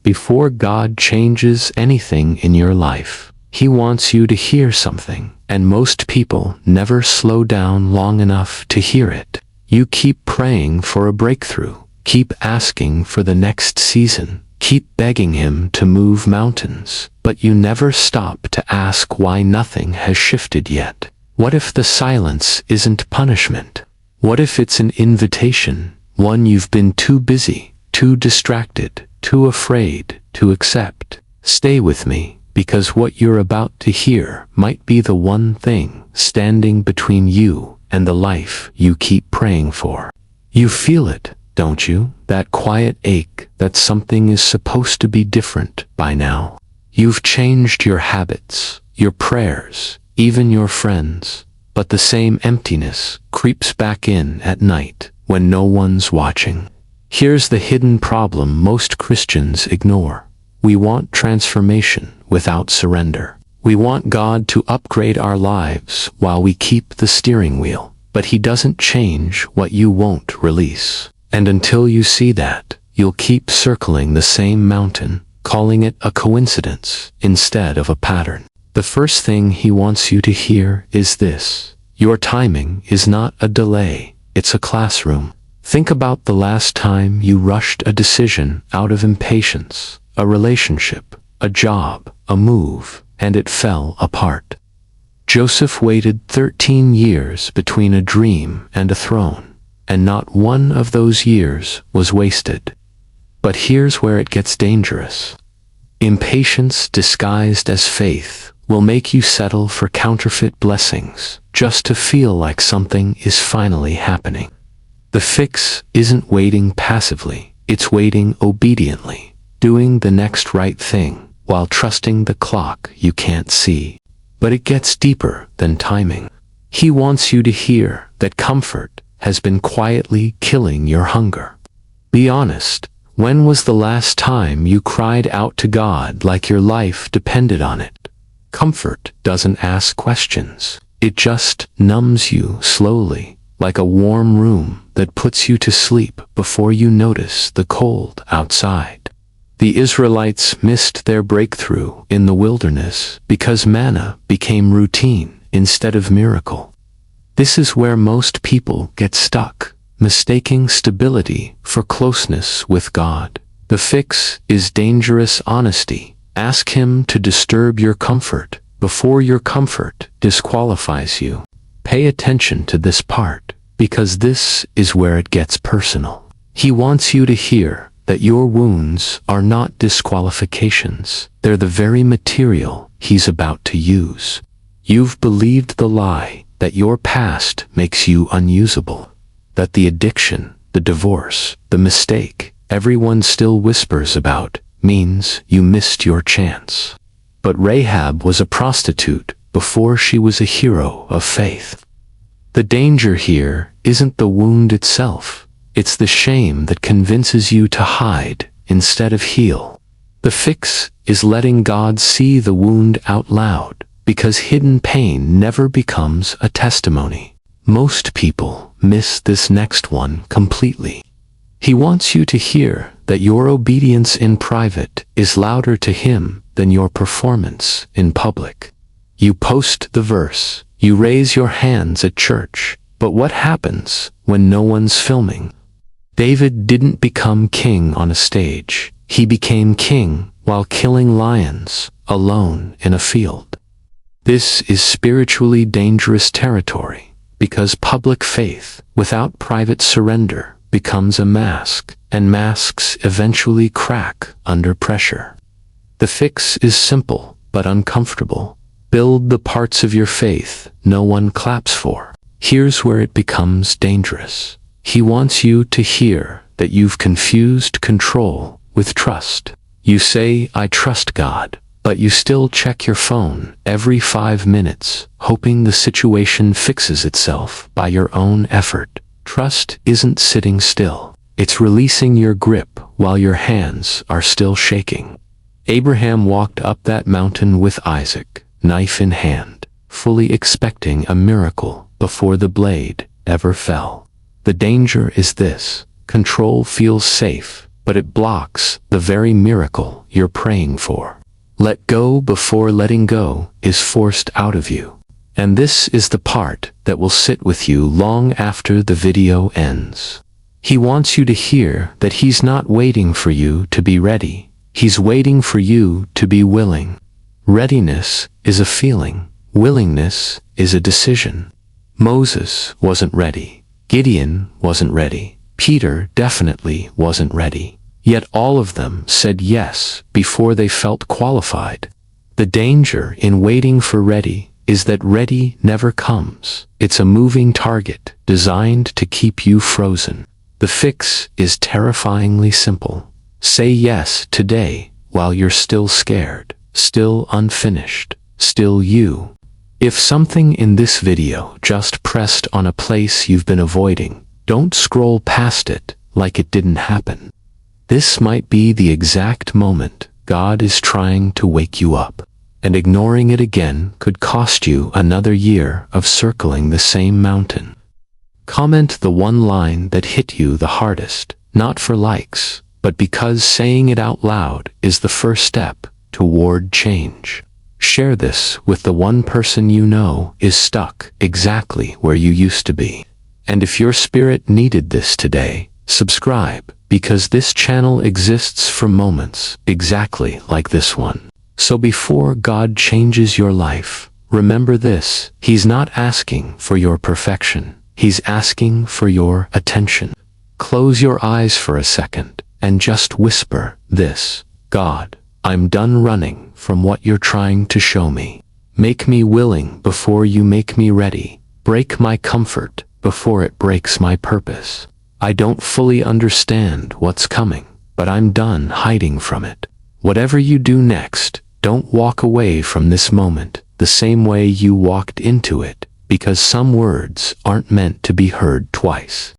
before God changes anything in your life, He wants you to hear something, and most people never slow down long enough to hear it. You keep praying for a breakthrough, keep asking for the next season, keep begging Him to move mountains, but you never stop to ask why nothing has shifted yet. What if the silence isn't punishment? What if it's an invitation, one you've been too busy, too distracted, too afraid to accept? Stay with me, because what you're about to hear might be the one thing standing between you and the life you keep praying for. You feel it, don't you? That quiet ache that something is supposed to be different by now. You've changed your habits, your prayers, even your friends, but the same emptiness creeps back in at night when no one's watching. Here's the hidden problem most Christians ignore. We want transformation without surrender. We want God to upgrade our lives while we keep the steering wheel, but He doesn't change what you won't release. And until you see that, you'll keep circling the same mountain, calling it a coincidence instead of a pattern. The first thing He wants you to hear is this: your timing is not a delay, it's a classroom. Think about the last time you rushed a decision out of impatience, a relationship, a job, a move, and it fell apart. Joseph waited 13 years between a dream and a throne, and not one of those years was wasted. But here's where it gets dangerous. Impatience disguised as faith will make you settle for counterfeit blessings just to feel like something is finally happening. The fix isn't waiting passively, it's waiting obediently, doing the next right thing while trusting the clock you can't see. But it gets deeper than timing. He wants you to hear that comfort has been quietly killing your hunger. Be honest, when was the last time you cried out to God like your life depended on it? Comfort doesn't ask questions. It just numbs you slowly, like a warm room that puts you to sleep before you notice the cold outside. The Israelites missed their breakthrough in the wilderness because manna became routine instead of miracle. This is where most people get stuck, mistaking stability for closeness with God. The fix is dangerous honesty. Ask Him to disturb your comfort before your comfort disqualifies you. Pay attention to this part, because this is where it gets personal. He wants you to hear that your wounds are not disqualifications. They're the very material He's about to use. You've believed the lie that your past makes you unusable, that the addiction, the divorce, the mistake everyone still whispers about means you missed your chance. But Rahab was a prostitute before she was a hero of faith. The danger here isn't the wound itself. It's the shame that convinces you to hide instead of heal. The fix is letting God see the wound out loud, because hidden pain never becomes a testimony. Most people miss this next one completely. He wants you to hear that your obedience in private is louder to Him than your performance in public. You post the verse, you raise your hands at church, but what happens when no one's filming? David didn't become king on a stage. He became king while killing lions, alone in a field. This is spiritually dangerous territory, because public faith without private surrender becomes a mask, and masks eventually crack under pressure. The fix is simple but uncomfortable. Build the parts of your faith no one claps for. Here's where it becomes dangerous. He wants you to hear that you've confused control with trust. You say, "I trust God," but you still check your phone every 5 minutes, hoping the situation fixes itself by your own effort. Trust isn't sitting still. It's releasing your grip while your hands are still shaking. Abraham walked up that mountain with Isaac, knife in hand, fully expecting a miracle before the blade ever fell. The danger is this: control feels safe, but it blocks the very miracle you're praying for. Let go before letting go is forced out of you. And this is the part that will sit with you long after the video ends. He wants you to hear that he's not waiting for you to be ready. He's waiting for you to be willing. Readiness is a feeling. Willingness is a decision. Moses wasn't ready. Gideon wasn't ready. Peter definitely wasn't ready. Yet all of them said yes before they felt qualified. The danger in waiting for ready is that ready never comes. It's a moving target designed to keep you frozen. The fix is terrifyingly simple. Say yes today while you're still scared, still unfinished, still you. If something in this video just pressed on a place you've been avoiding, don't scroll past it like it didn't happen. This might be the exact moment God is trying to wake you up, and ignoring it again could cost you another year of circling the same mountain. Comment the one line that hit you the hardest, not for likes, but because saying it out loud is the first step toward change. Share this with the one person you know is stuck exactly where you used to be. And if your spirit needed this today, subscribe, because this channel exists for moments exactly like this one. So before God changes your life, remember this: He's not asking for your perfection. He's asking for your attention. Close your eyes for a second and just whisper this: God, I'm done running from what you're trying to show me. Make me willing before you make me ready. Break my comfort before it breaks my purpose. I don't fully understand what's coming, but I'm done hiding from it. Whatever you do next, don't walk away from this moment the same way you walked into it, because some words aren't meant to be heard twice.